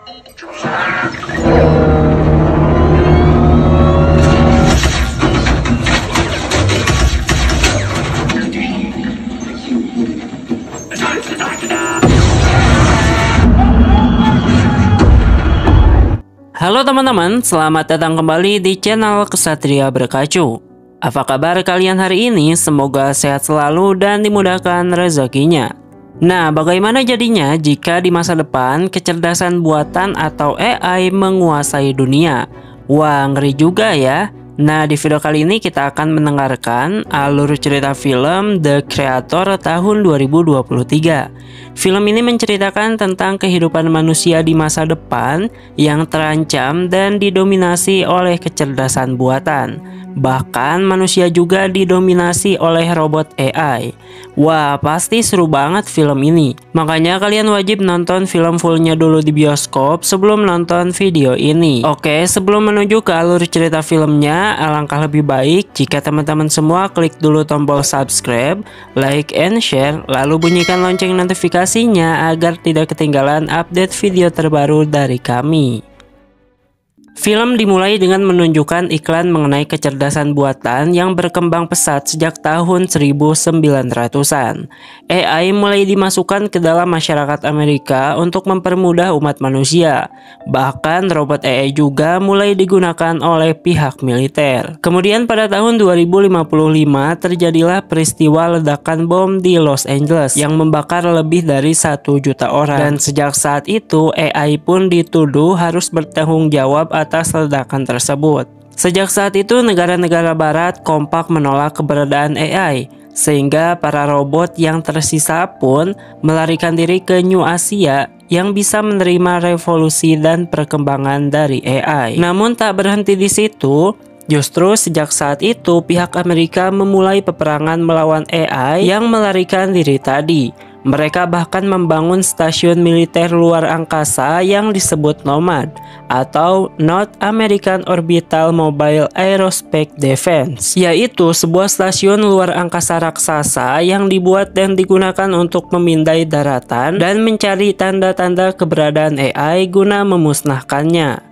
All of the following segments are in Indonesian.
Halo teman-teman, selamat datang kembali di channel Ksatria Berkacu. Apa kabar kalian hari ini? Semoga sehat selalu dan dimudahkan rezekinya. Nah, bagaimana jadinya jika di masa depan kecerdasan buatan atau AI menguasai dunia? Wah, ngeri juga ya. Nah, di video kali ini kita akan mendengarkan alur cerita film The Creator tahun 2023. Film ini menceritakan tentang kehidupan manusia di masa depan yang terancam dan didominasi oleh kecerdasan buatan. Bahkan manusia juga didominasi oleh robot AI. Wah, pasti seru banget film ini. Makanya kalian wajib nonton film fullnya dulu di bioskop sebelum nonton video ini. Oke, sebelum menuju ke alur cerita filmnya, alangkah lebih baik jika teman-teman semua klik dulu tombol subscribe, like, and share, lalu bunyikan lonceng notifikasinya agar tidak ketinggalan update video terbaru dari kami. Film dimulai dengan menunjukkan iklan mengenai kecerdasan buatan yang berkembang pesat sejak tahun 1900-an. AI mulai dimasukkan ke dalam masyarakat Amerika untuk mempermudah umat manusia. Bahkan robot AI juga mulai digunakan oleh pihak militer. Kemudian pada tahun 2055 terjadilah peristiwa ledakan bom di Los Angeles yang membakar lebih dari 1 juta orang. Dan sejak saat itu AI pun dituduh harus bertanggung jawab atas ledakan tersebut. Sejak saat itu negara-negara barat kompak menolak keberadaan AI, sehingga para robot yang tersisa pun melarikan diri ke New Asia yang bisa menerima revolusi dan perkembangan dari AI. Namun tak berhenti di situ. Justru sejak saat itu pihak Amerika memulai peperangan melawan AI yang melarikan diri tadi. Mereka bahkan membangun stasiun militer luar angkasa yang disebut NOMAD atau North American Orbital Mobile Aerospace Defense, yaitu sebuah stasiun luar angkasa raksasa yang dibuat dan digunakan untuk memindai daratan dan mencari tanda-tanda keberadaan AI guna memusnahkannya.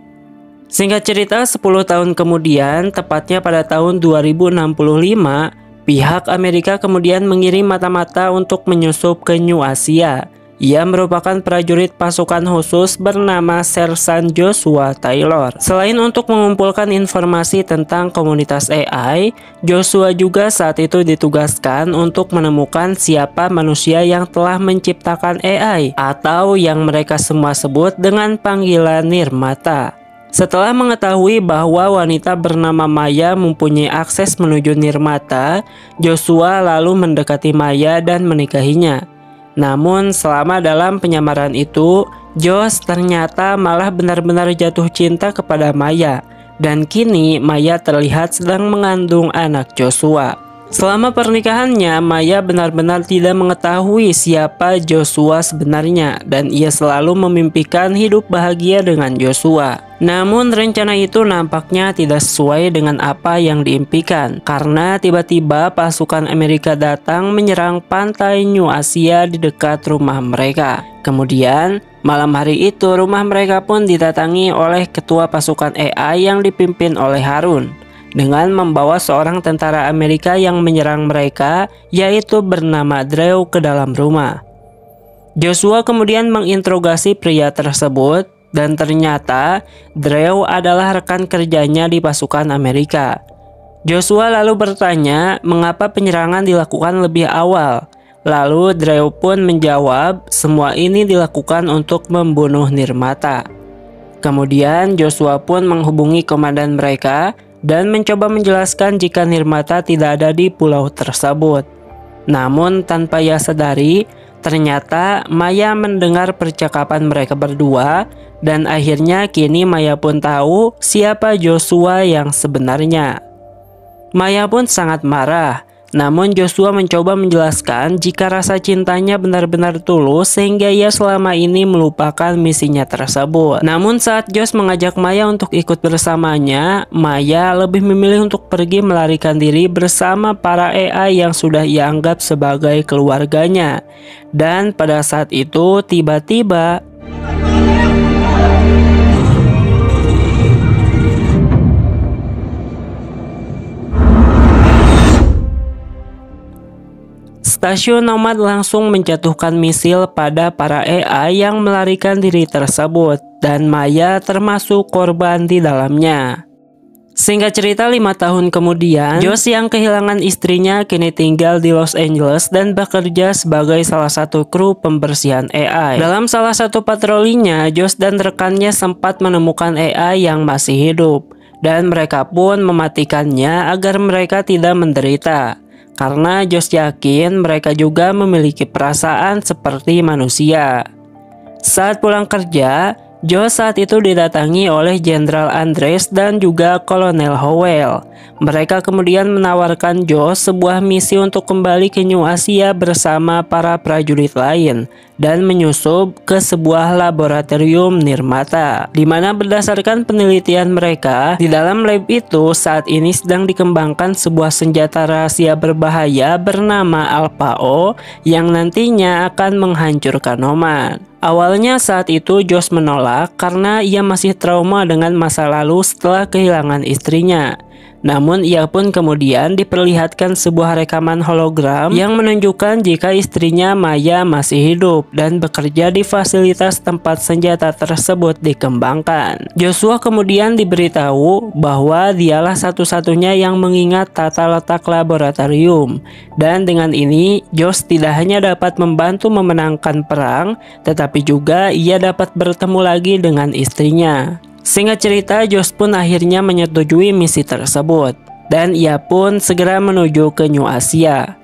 Singkat cerita, 10 tahun kemudian, tepatnya pada tahun 2065, pihak Amerika kemudian mengirim mata-mata untuk menyusup ke New Asia. Ia merupakan prajurit pasukan khusus bernama Sersan Joshua Taylor. Selain untuk mengumpulkan informasi tentang komunitas AI, Joshua juga saat itu ditugaskan untuk menemukan siapa manusia yang telah menciptakan AI atau yang mereka semua sebut dengan panggilan Nirmata. Setelah mengetahui bahwa wanita bernama Maya mempunyai akses menuju Nirmata, Joshua lalu mendekati Maya dan menikahinya. Namun selama dalam penyamaran itu, Josh ternyata malah benar-benar jatuh cinta kepada Maya. Dan kini Maya terlihat sedang mengandung anak Joshua. Selama pernikahannya, Maya benar-benar tidak mengetahui siapa Joshua sebenarnya dan ia selalu memimpikan hidup bahagia dengan Joshua. Namun rencana itu nampaknya tidak sesuai dengan apa yang diimpikan karena tiba-tiba pasukan Amerika datang menyerang pantai New Asia di dekat rumah mereka. Kemudian malam hari itu rumah mereka pun didatangi oleh ketua pasukan AI yang dipimpin oleh Harun dengan membawa seorang tentara Amerika yang menyerang mereka, yaitu bernama Drew, ke dalam rumah. Joshua kemudian menginterogasi pria tersebut dan ternyata Drew adalah rekan kerjanya di pasukan Amerika. Joshua lalu bertanya mengapa penyerangan dilakukan lebih awal. Lalu Drew pun menjawab semua ini dilakukan untuk membunuh Nirmata. Kemudian Joshua pun menghubungi komandan mereka dan mencoba menjelaskan jika Nirmata tidak ada di pulau tersebut. Namun tanpa ia sadari, ternyata Maya mendengar percakapan mereka berdua dan akhirnya kini Maya pun tahu siapa Joshua yang sebenarnya. Maya pun sangat marah. Namun Joshua mencoba menjelaskan jika rasa cintanya benar-benar tulus sehingga ia selama ini melupakan misinya tersebut. Namun saat Josh mengajak Maya untuk ikut bersamanya, Maya lebih memilih untuk pergi melarikan diri bersama para AI yang sudah ia anggap sebagai keluarganya. Dan pada saat itu tiba-tiba stasiun Nomad langsung menjatuhkan misil pada para AI yang melarikan diri tersebut, dan Maya termasuk korban di dalamnya. Singkat cerita, 5 tahun kemudian, Josh yang kehilangan istrinya kini tinggal di Los Angeles dan bekerja sebagai salah satu kru pembersihan AI. Dalam salah satu patrolinya, Josh dan rekannya sempat menemukan AI yang masih hidup, dan mereka pun mematikannya agar mereka tidak menderita. Karena Josh yakin mereka juga memiliki perasaan seperti manusia. Saat pulang kerja, Josh saat itu didatangi oleh Jenderal Andres dan juga Kolonel Howell. Mereka kemudian menawarkan Josh sebuah misi untuk kembali ke New Asia bersama para prajurit lain dan menyusup ke sebuah laboratorium nirmata, di mana berdasarkan penelitian mereka, di dalam lab itu saat ini sedang dikembangkan sebuah senjata rahasia berbahaya bernama Alpha-O yang nantinya akan menghancurkan Nomad. Awalnya saat itu Josh menolak karena ia masih trauma dengan masa lalu setelah kehilangan istrinya. Namun ia pun kemudian diperlihatkan sebuah rekaman hologram yang menunjukkan jika istrinya Maya masih hidup dan bekerja di fasilitas tempat senjata tersebut dikembangkan. Joshua kemudian diberitahu bahwa dialah satu-satunya yang mengingat tata letak laboratorium, dan dengan ini Josh tidak hanya dapat membantu memenangkan perang, tetapi juga ia dapat bertemu lagi dengan istrinya. Singkat cerita, Josh pun akhirnya menyetujui misi tersebut, dan ia pun segera menuju ke New Asia.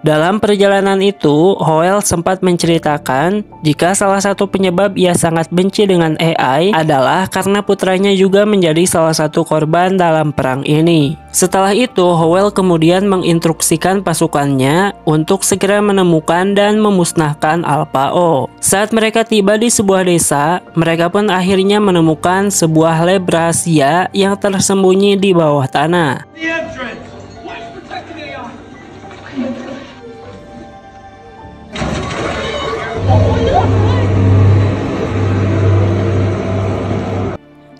Dalam perjalanan itu, Howell sempat menceritakan jika salah satu penyebab ia sangat benci dengan AI adalah karena putranya juga menjadi salah satu korban dalam perang ini. Setelah itu, Howell kemudian menginstruksikan pasukannya untuk segera menemukan dan memusnahkan Alpha-O. Saat mereka tiba di sebuah desa, mereka pun akhirnya menemukan sebuah lab rahasia yang tersembunyi di bawah tanah.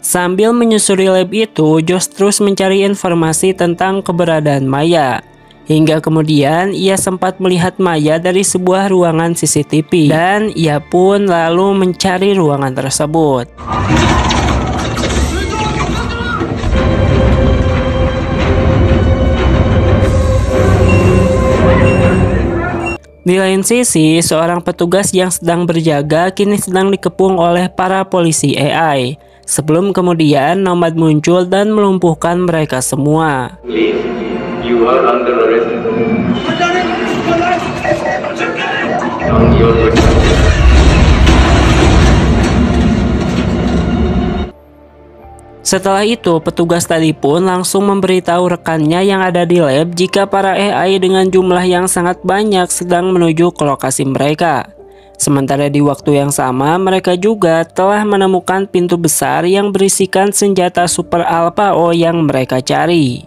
Sambil menyusuri lab itu, Josh terus mencari informasi tentang keberadaan Maya. Hingga kemudian ia sempat melihat Maya dari sebuah ruangan CCTV, dan ia pun lalu mencari ruangan tersebut. Di lain sisi, seorang petugas yang sedang berjaga kini sedang dikepung oleh para polisi AI. Sebelum kemudian Nomad muncul dan melumpuhkan mereka semua. Please, you are under arrest. On your request. Setelah itu, petugas tadi pun langsung memberitahu rekannya yang ada di lab jika para AI dengan jumlah yang sangat banyak sedang menuju ke lokasi mereka. Sementara di waktu yang sama, mereka juga telah menemukan pintu besar yang berisikan senjata Super Alpha-O yang mereka cari.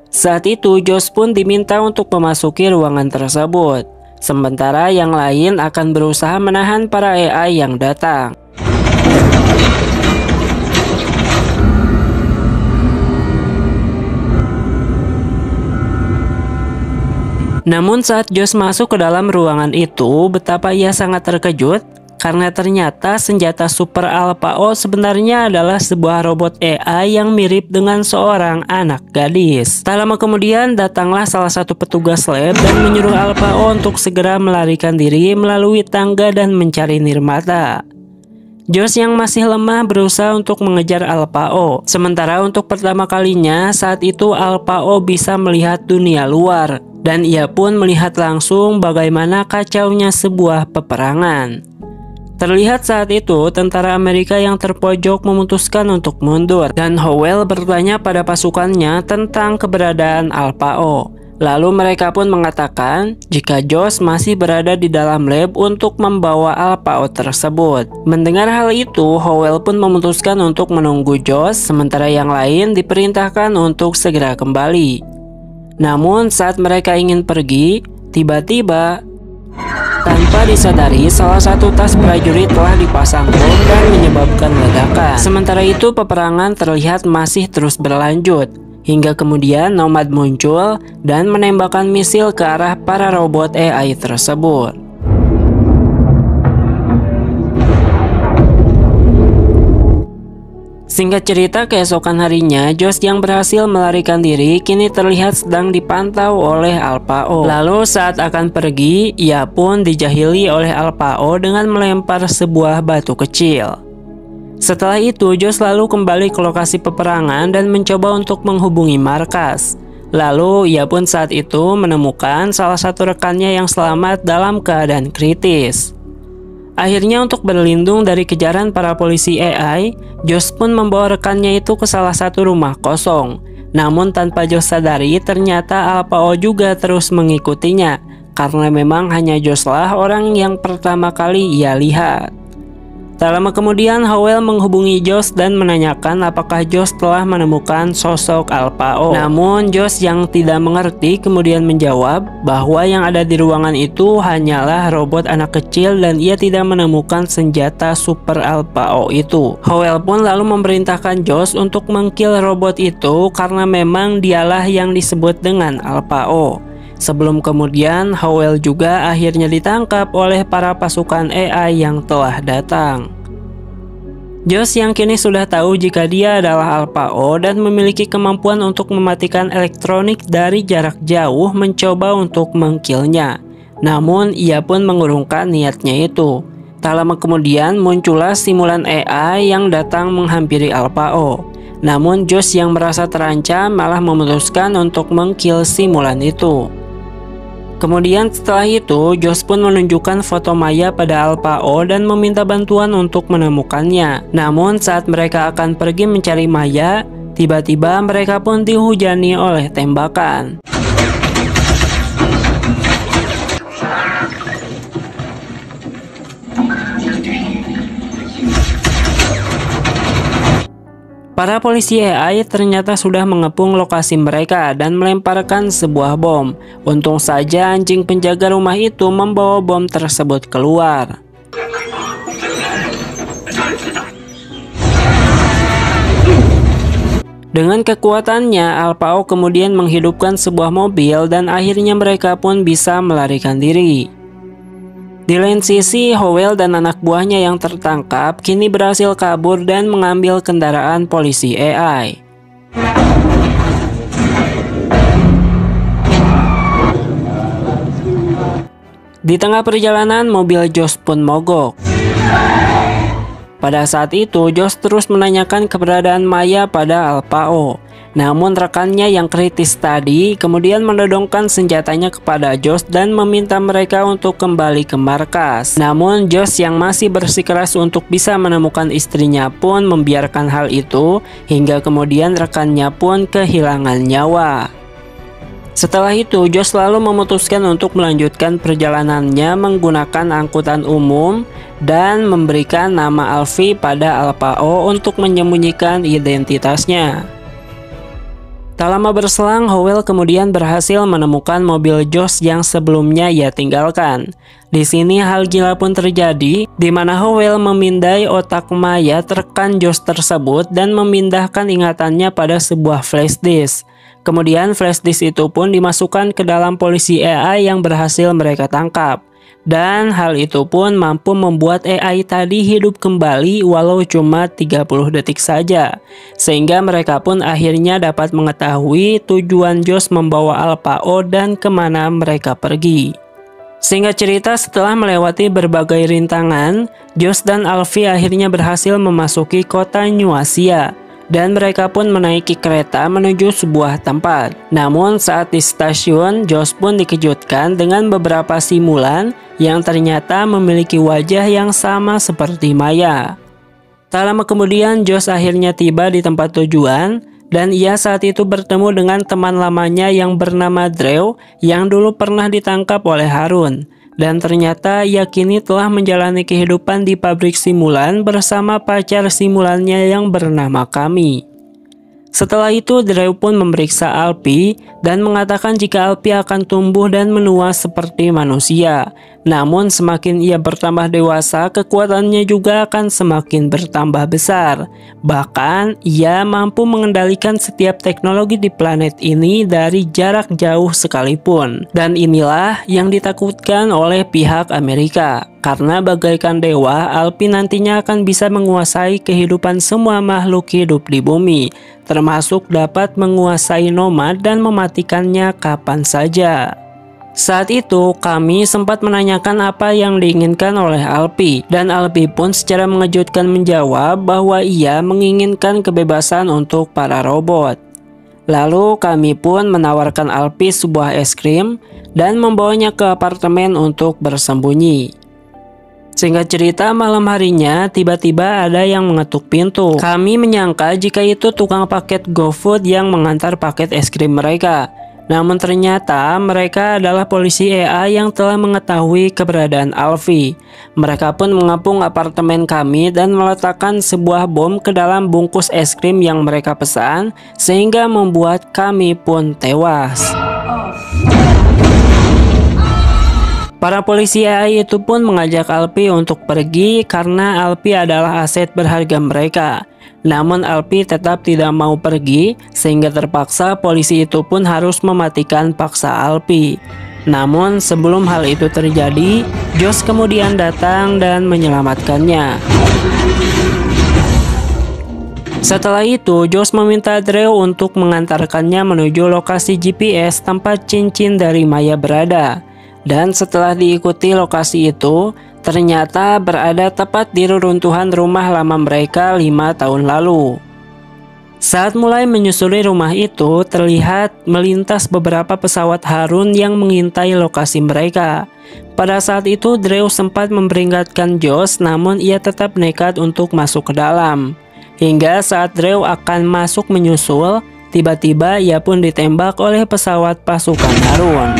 Saat itu, Josh pun diminta untuk memasuki ruangan tersebut, sementara yang lain akan berusaha menahan para AI yang datang. Namun saat Josh masuk ke dalam ruangan itu, betapa ia sangat terkejut karena ternyata senjata Super Alpha-O sebenarnya adalah sebuah robot AI yang mirip dengan seorang anak gadis. Tak lama kemudian datanglah salah satu petugas lab dan menyuruh Alpha-O untuk segera melarikan diri melalui tangga dan mencari nirmata. Josh yang masih lemah berusaha untuk mengejar Alpha-O. Sementara untuk pertama kalinya saat itu Alpha-O bisa melihat dunia luar, dan ia pun melihat langsung bagaimana kacaunya sebuah peperangan. Terlihat saat itu tentara Amerika yang terpojok memutuskan untuk mundur, dan Howell bertanya pada pasukannya tentang keberadaan Alpha-O. Lalu mereka pun mengatakan jika Josh masih berada di dalam lab untuk membawa Alpha-O tersebut. Mendengar hal itu, Howell pun memutuskan untuk menunggu Josh, sementara yang lain diperintahkan untuk segera kembali. Namun saat mereka ingin pergi, tiba-tiba tanpa disadari salah satu tas prajurit telah dipasang bom dan menyebabkan ledakan. Sementara itu peperangan terlihat masih terus berlanjut, Hingga kemudian Nomad muncul dan menembakkan misil ke arah para robot AI tersebut. Singkat cerita, keesokan harinya, Josh yang berhasil melarikan diri kini terlihat sedang dipantau oleh Alpha-O. Lalu saat akan pergi, ia pun dijahili oleh Alpha-O dengan melempar sebuah batu kecil. Setelah itu, Josh lalu kembali ke lokasi peperangan dan mencoba untuk menghubungi markas. Lalu, ia pun saat itu menemukan salah satu rekannya yang selamat dalam keadaan kritis. Akhirnya untuk berlindung dari kejaran para polisi AI, Josh pun membawa rekannya itu ke salah satu rumah kosong. Namun tanpa Josh sadari, ternyata Alpha-O juga terus mengikutinya, karena memang hanya Josh lah orang yang pertama kali ia lihat. Tak lama kemudian, Howell menghubungi Josh dan menanyakan apakah Josh telah menemukan sosok Alpha-O. Namun Josh yang tidak mengerti kemudian menjawab bahwa yang ada di ruangan itu hanyalah robot anak kecil dan ia tidak menemukan senjata super Alpha-O itu. Howell pun lalu memerintahkan Josh untuk mengkill robot itu karena memang dialah yang disebut dengan Alpha-O. Sebelum kemudian Howell juga akhirnya ditangkap oleh para pasukan AI yang telah datang. Josh yang kini sudah tahu jika dia adalah Alpha-O dan memiliki kemampuan untuk mematikan elektronik dari jarak jauh mencoba untuk mengkillnya. Namun ia pun mengurungkan niatnya itu. Tak lama kemudian muncullah simulan AI yang datang menghampiri Alpha-O. Namun Josh yang merasa terancam malah memutuskan untuk mengkill simulan itu. Kemudian setelah itu, Josh pun menunjukkan foto Maya pada Alpha-O dan meminta bantuan untuk menemukannya. Namun saat mereka akan pergi mencari Maya, tiba-tiba mereka pun dihujani oleh tembakan. Para polisi AI ternyata sudah mengepung lokasi mereka dan melemparkan sebuah bom. Untung saja anjing penjaga rumah itu membawa bom tersebut keluar. Dengan kekuatannya, Alpha-O kemudian menghidupkan sebuah mobil dan akhirnya mereka pun bisa melarikan diri. Di lain sisi, Howell dan anak buahnya yang tertangkap kini berhasil kabur dan mengambil kendaraan polisi AI. Di tengah perjalanan, mobil Josh pun mogok. Pada saat itu, Josh terus menanyakan keberadaan Maya pada Alpha-O. Namun rekannya yang kritis tadi kemudian mendodongkan senjatanya kepada Josh dan meminta mereka untuk kembali ke markas. Namun Josh yang masih bersikeras untuk bisa menemukan istrinya pun membiarkan hal itu hingga kemudian rekannya pun kehilangan nyawa. Setelah itu, Josh lalu memutuskan untuk melanjutkan perjalanannya menggunakan angkutan umum dan memberikan nama Alfie pada Alpha-O untuk menyembunyikan identitasnya. Tak lama berselang, Howell kemudian berhasil menemukan mobil Josh yang sebelumnya ia tinggalkan. Di sini hal gila pun terjadi, di mana Howell memindai otak mayat rekan Josh tersebut dan memindahkan ingatannya pada sebuah flash disk. Kemudian flash disk itu pun dimasukkan ke dalam polisi AI yang berhasil mereka tangkap. Dan hal itu pun mampu membuat AI tadi hidup kembali walau cuma 30 detik saja. Sehingga mereka pun akhirnya dapat mengetahui tujuan Josh membawa Alpha-O dan kemana mereka pergi. Singkat cerita, setelah melewati berbagai rintangan, Josh dan Alfie akhirnya berhasil memasuki kota New Asia. Dan mereka pun menaiki kereta menuju sebuah tempat. Namun saat di stasiun, Josh pun dikejutkan dengan beberapa simulan yang ternyata memiliki wajah yang sama seperti Maya. Tak lama kemudian, Josh akhirnya tiba di tempat tujuan dan ia saat itu bertemu dengan teman lamanya yang bernama Drew yang dulu pernah ditangkap oleh Harun. Dan ternyata ia kini telah menjalani kehidupan di pabrik simulan bersama pacar simulannya yang bernama Kami. Setelah itu, Drew pun memeriksa Alpi dan mengatakan jika Alpi akan tumbuh dan menua seperti manusia. Namun semakin ia bertambah dewasa, kekuatannya juga akan semakin bertambah besar. Bahkan, ia mampu mengendalikan setiap teknologi di planet ini dari jarak jauh sekalipun. Dan inilah yang ditakutkan oleh pihak Amerika. Karena bagaikan dewa, Alpi nantinya akan bisa menguasai kehidupan semua makhluk hidup di bumi, termasuk dapat menguasai nomad dan mematikannya kapan saja. Saat itu, kami sempat menanyakan apa yang diinginkan oleh Alpi, dan Alpi pun secara mengejutkan menjawab bahwa ia menginginkan kebebasan untuk para robot. Lalu kami pun menawarkan Alpi sebuah es krim dan membawanya ke apartemen untuk bersembunyi. Singkat cerita, malam harinya tiba-tiba ada yang mengetuk pintu. Kami menyangka jika itu tukang paket GoFood yang mengantar paket es krim mereka. Namun ternyata mereka adalah polisi EA yang telah mengetahui keberadaan Alfi. Mereka pun mengepung apartemen kami dan meletakkan sebuah bom ke dalam bungkus es krim yang mereka pesan, sehingga membuat kami pun tewas. Para polisi AI itu pun mengajak Alpi untuk pergi karena Alpi adalah aset berharga mereka. Namun Alpi tetap tidak mau pergi, sehingga terpaksa polisi itu pun harus mematikan paksa Alpi. Namun sebelum hal itu terjadi, Josh kemudian datang dan menyelamatkannya. Setelah itu, Josh meminta Drew untuk mengantarkannya menuju lokasi GPS tempat cincin dari Maya berada. Dan setelah diikuti lokasi itu, ternyata berada tepat di reruntuhan rumah lama mereka 5 tahun lalu. Saat mulai menyusuri rumah itu, terlihat melintas beberapa pesawat Harun yang mengintai lokasi mereka. Pada saat itu, Drew sempat memperingatkan Josh, namun ia tetap nekat untuk masuk ke dalam. Hingga saat Drew akan masuk menyusul, tiba-tiba ia pun ditembak oleh pesawat pasukan Harun.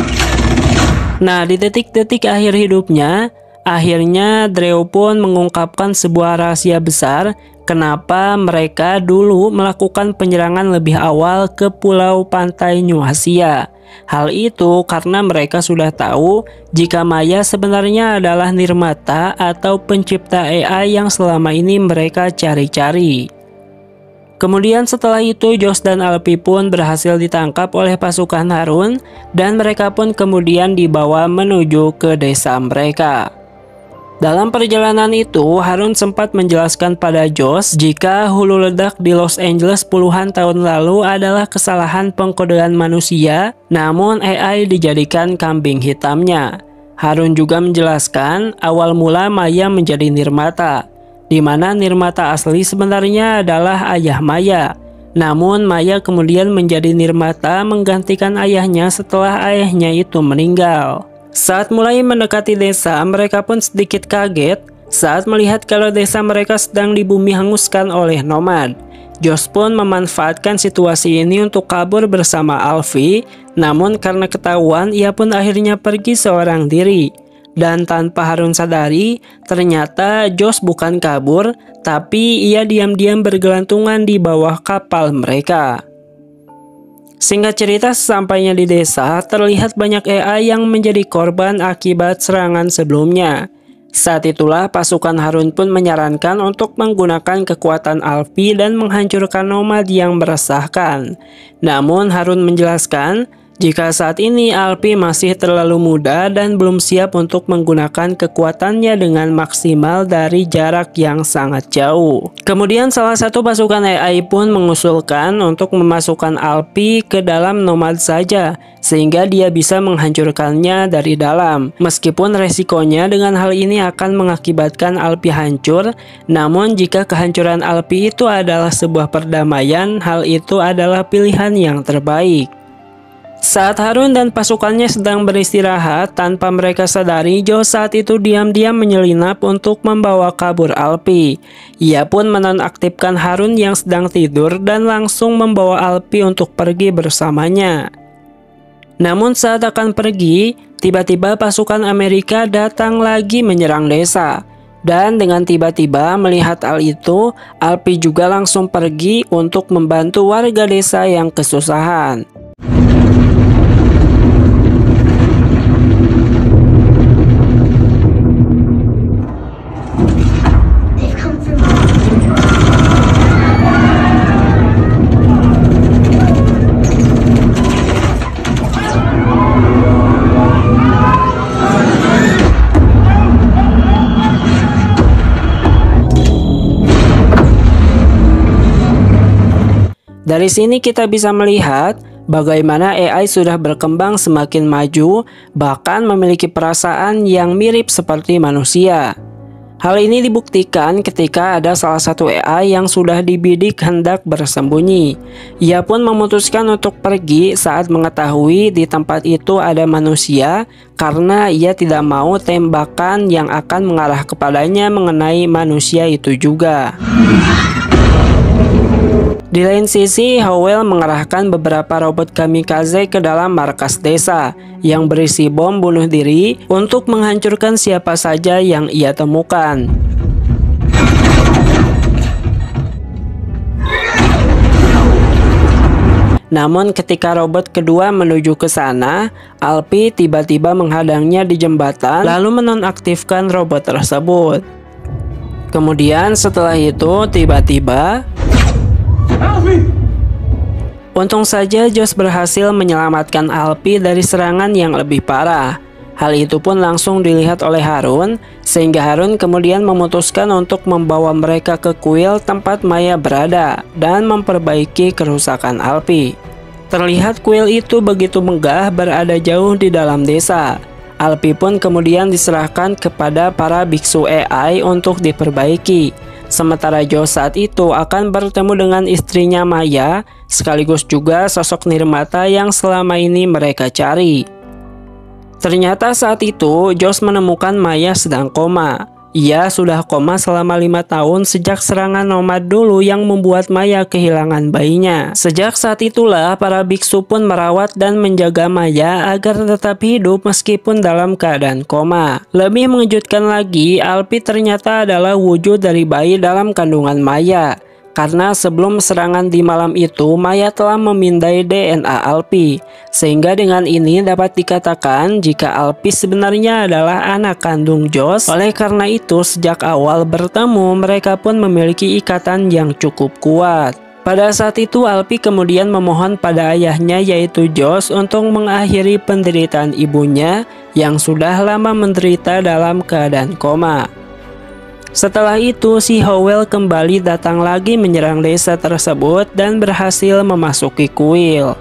Nah, di detik-detik akhir hidupnya, akhirnya Drew pun mengungkapkan sebuah rahasia besar kenapa mereka dulu melakukan penyerangan lebih awal ke pulau pantai New Asia. Hal itu karena mereka sudah tahu jika Maya sebenarnya adalah nirmata atau pencipta AI yang selama ini mereka cari-cari. Kemudian setelah itu, Josh dan Alpi pun berhasil ditangkap oleh pasukan Harun dan mereka pun kemudian dibawa menuju ke desa mereka. Dalam perjalanan itu, Harun sempat menjelaskan pada Josh jika hulu ledak di Los Angeles puluhan tahun lalu adalah kesalahan pengkodean manusia, namun AI dijadikan kambing hitamnya. Harun juga menjelaskan awal mula Maya menjadi nirmata, di mana nirmata asli sebenarnya adalah ayah Maya. Namun Maya kemudian menjadi nirmata menggantikan ayahnya setelah ayahnya itu meninggal. Saat mulai mendekati desa, mereka pun sedikit kaget saat melihat kalau desa mereka sedang dibumi hanguskan oleh nomad. Josh pun memanfaatkan situasi ini untuk kabur bersama Alfi, namun karena ketahuan ia pun akhirnya pergi seorang diri. Dan tanpa Harun sadari, ternyata Josh bukan kabur, tapi ia diam-diam bergelantungan di bawah kapal mereka. Singkat cerita, sesampainya di desa, terlihat banyak AI yang menjadi korban akibat serangan sebelumnya. Saat itulah pasukan Harun pun menyarankan untuk menggunakan kekuatan Alfi dan menghancurkan nomad yang meresahkan. Namun Harun menjelaskan, jika saat ini Alpi masih terlalu muda dan belum siap untuk menggunakan kekuatannya dengan maksimal dari jarak yang sangat jauh. Kemudian salah satu pasukan AI pun mengusulkan untuk memasukkan Alpi ke dalam nomad saja, sehingga dia bisa menghancurkannya dari dalam. Meskipun resikonya dengan hal ini akan mengakibatkan Alpi hancur, namun jika kehancuran Alpi itu adalah sebuah perdamaian, hal itu adalah pilihan yang terbaik. Saat Harun dan pasukannya sedang beristirahat, tanpa mereka sadari, Josh saat itu diam-diam menyelinap untuk membawa kabur Alpi. Ia pun menonaktifkan Harun yang sedang tidur dan langsung membawa Alpi untuk pergi bersamanya. Namun saat akan pergi, tiba-tiba pasukan Amerika datang lagi menyerang desa. Dan dengan tiba-tiba melihat hal itu, Alpi juga langsung pergi untuk membantu warga desa yang kesusahan. Dari sini kita bisa melihat bagaimana AI sudah berkembang semakin maju, bahkan memiliki perasaan yang mirip seperti manusia. Hal ini dibuktikan ketika ada salah satu AI yang sudah dibidik hendak bersembunyi. Ia pun memutuskan untuk pergi saat mengetahui di tempat itu ada manusia karena ia tidak mau tembakan yang akan mengarah kepadanya mengenai manusia itu juga. Di lain sisi, Howell mengerahkan beberapa robot kamikaze ke dalam markas desa yang berisi bom bunuh diri untuk menghancurkan siapa saja yang ia temukan. Namun ketika robot kedua menuju ke sana, Alpi tiba-tiba menghadangnya di jembatan lalu menonaktifkan robot tersebut. Kemudian setelah itu tiba-tiba untung saja Josh berhasil menyelamatkan Alpi dari serangan yang lebih parah. Hal itu pun langsung dilihat oleh Harun, sehingga Harun kemudian memutuskan untuk membawa mereka ke kuil tempat Maya berada dan memperbaiki kerusakan Alpi. Terlihat kuil itu begitu megah berada jauh di dalam desa. Alpi pun kemudian diserahkan kepada para biksu AI untuk diperbaiki. Sementara Josh saat itu akan bertemu dengan istrinya Maya, sekaligus juga sosok Nirmata yang selama ini mereka cari. Ternyata saat itu Josh menemukan Maya sedang koma. Ia sudah koma selama 5 tahun sejak serangan nomad dulu yang membuat Maya kehilangan bayinya. Sejak saat itulah para biksu pun merawat dan menjaga Maya agar tetap hidup meskipun dalam keadaan koma. Lebih mengejutkan lagi, Alpi ternyata adalah wujud dari bayi dalam kandungan Maya. Karena sebelum serangan di malam itu, Maya telah memindai DNA Alpi. Sehingga dengan ini dapat dikatakan jika Alpi sebenarnya adalah anak kandung Josh. Oleh karena itu, sejak awal bertemu, mereka pun memiliki ikatan yang cukup kuat. Pada saat itu, Alpi kemudian memohon pada ayahnya yaitu Josh untuk mengakhiri penderitaan ibunya yang sudah lama menderita dalam keadaan koma. Setelah itu, si Howell kembali datang lagi menyerang desa tersebut dan berhasil memasuki kuil.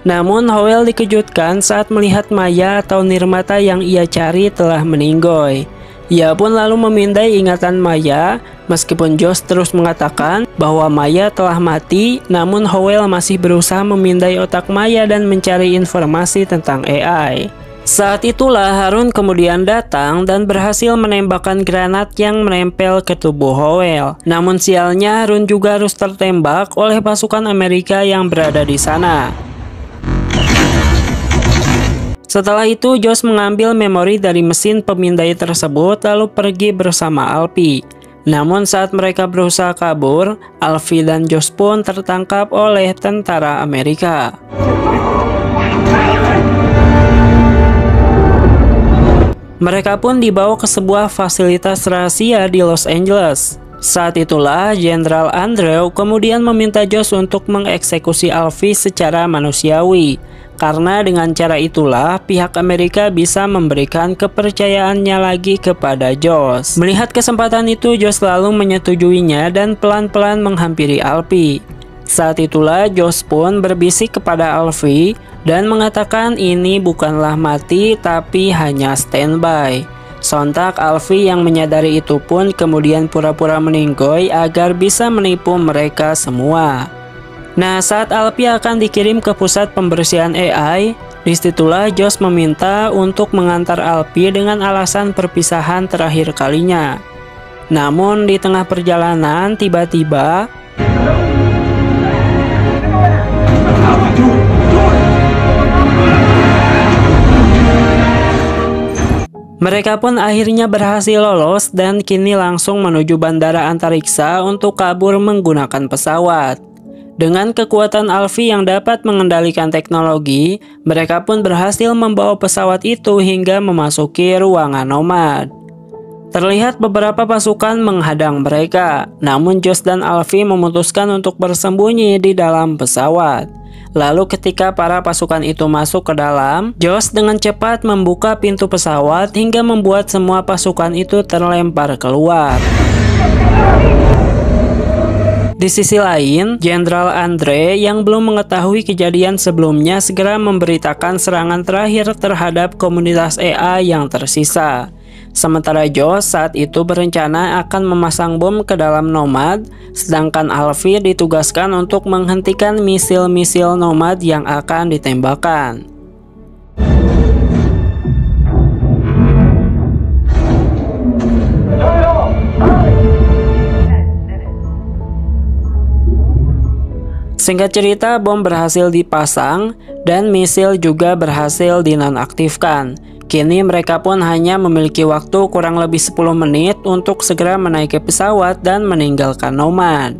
Namun Howell dikejutkan saat melihat Maya atau Nirmata yang ia cari telah meninggoy. Ia pun lalu memindai ingatan Maya, meskipun Josh terus mengatakan bahwa Maya telah mati, namun Howell masih berusaha memindai otak Maya dan mencari informasi tentang AI. Saat itulah Harun kemudian datang dan berhasil menembakkan granat yang menempel ke tubuh Howell. Namun sialnya Harun juga harus tertembak oleh pasukan Amerika yang berada di sana. Setelah itu Josh mengambil memori dari mesin pemindai tersebut lalu pergi bersama Alpi. Namun saat mereka berusaha kabur, Alpi dan Josh pun tertangkap oleh tentara Amerika. Mereka pun dibawa ke sebuah fasilitas rahasia di Los Angeles. Saat itulah Jenderal Andrew kemudian meminta Josh untuk mengeksekusi Alpi secara manusiawi. Karena dengan cara itulah pihak Amerika bisa memberikan kepercayaannya lagi kepada Josh. Melihat kesempatan itu, Josh lalu menyetujuinya dan pelan-pelan menghampiri Alpi. Saat itulah Josh pun berbisik kepada Alpi dan mengatakan ini bukanlah mati tapi hanya standby. Sontak Alpi yang menyadari itu pun kemudian pura-pura meninggoy agar bisa menipu mereka semua. Nah, saat Alpi akan dikirim ke pusat pembersihan AI, disitulah Josh meminta untuk mengantar Alpi dengan alasan perpisahan terakhir kalinya. Namun di tengah perjalanan tiba-tiba Mereka pun akhirnya berhasil lolos dan kini langsung menuju bandara antariksa untuk kabur menggunakan pesawat. Dengan kekuatan Alfie yang dapat mengendalikan teknologi, mereka pun berhasil membawa pesawat itu hingga memasuki ruangan Nomad. Terlihat beberapa pasukan menghadang mereka, namun Josh dan Alfie memutuskan untuk bersembunyi di dalam pesawat. Lalu ketika para pasukan itu masuk ke dalam, Josh dengan cepat membuka pintu pesawat hingga membuat semua pasukan itu terlempar keluar. Di sisi lain, Jenderal Andre yang belum mengetahui kejadian sebelumnya segera memberitakan serangan terakhir terhadap komunitas AI yang tersisa. Sementara Josh saat itu berencana akan memasang bom ke dalam Nomad, sedangkan Alfie ditugaskan untuk menghentikan misil-misil Nomad yang akan ditembakkan. Singkat cerita, bom berhasil dipasang dan misil juga berhasil dinonaktifkan. Kini mereka pun hanya memiliki waktu kurang lebih 10 menit untuk segera menaiki pesawat dan meninggalkan Nomad.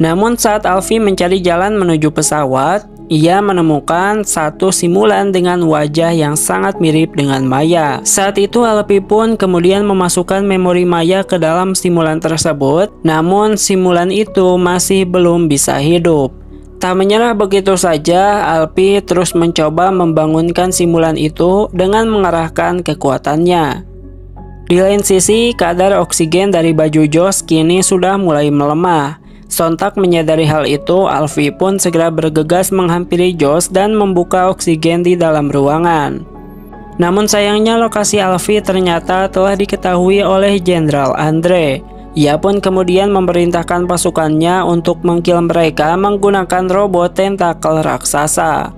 Namun saat Alfie mencari jalan menuju pesawat, ia menemukan satu simulan dengan wajah yang sangat mirip dengan Maya. Saat itu Alfie pun kemudian memasukkan memori Maya ke dalam simulan tersebut, namun simulan itu masih belum bisa hidup. Tak menyerah begitu saja, Alfie terus mencoba membangunkan simulan itu dengan mengarahkan kekuatannya. Di lain sisi, kadar oksigen dari baju Josh kini sudah mulai melemah. Sontak menyadari hal itu, Alfie pun segera bergegas menghampiri Josh dan membuka oksigen di dalam ruangan. Namun sayangnya lokasi Alfie ternyata telah diketahui oleh Jenderal Andre. Ia pun kemudian memerintahkan pasukannya untuk mengkill mereka menggunakan robot tentakel raksasa.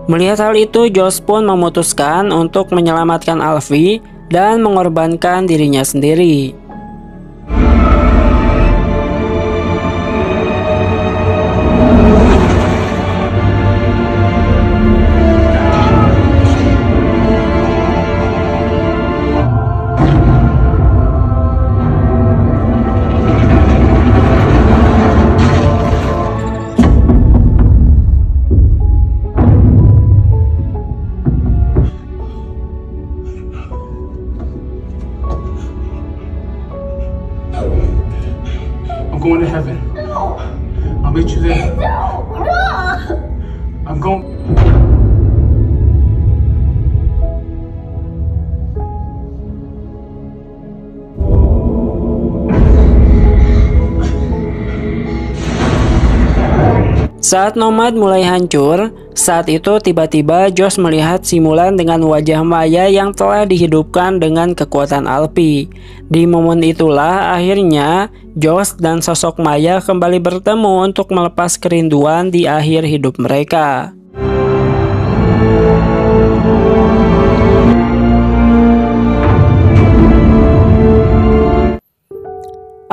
Melihat hal itu, Josh pun memutuskan untuk menyelamatkan Alfie dan mengorbankan dirinya sendiri. I'm going to heaven. No. I'll meet you there. No. I'm going. Saat Nomad mulai hancur, saat itu tiba-tiba Josh melihat simulan dengan wajah Maya yang telah dihidupkan dengan kekuatan Alfie. Di momen itulah akhirnya Josh dan sosok Maya kembali bertemu untuk melepas kerinduan di akhir hidup mereka.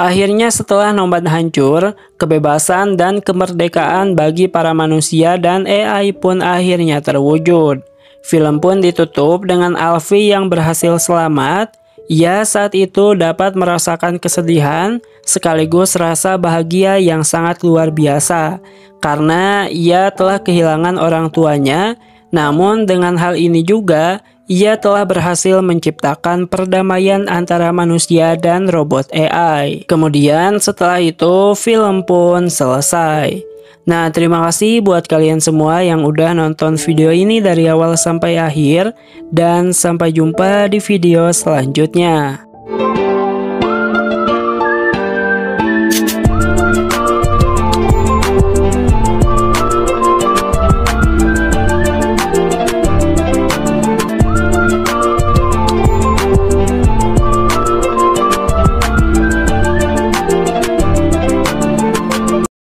Akhirnya setelah Nomad hancur, kebebasan dan kemerdekaan bagi para manusia dan AI pun akhirnya terwujud. Film pun ditutup dengan Alfie yang berhasil selamat. Ia saat itu dapat merasakan kesedihan sekaligus rasa bahagia yang sangat luar biasa karena ia telah kehilangan orang tuanya. Namun dengan hal ini juga ia telah berhasil menciptakan perdamaian antara manusia dan robot AI. Kemudian setelah itu film pun selesai. Nah, terima kasih buat kalian semua yang udah nonton video ini dari awal sampai akhir, dan sampai jumpa di video selanjutnya.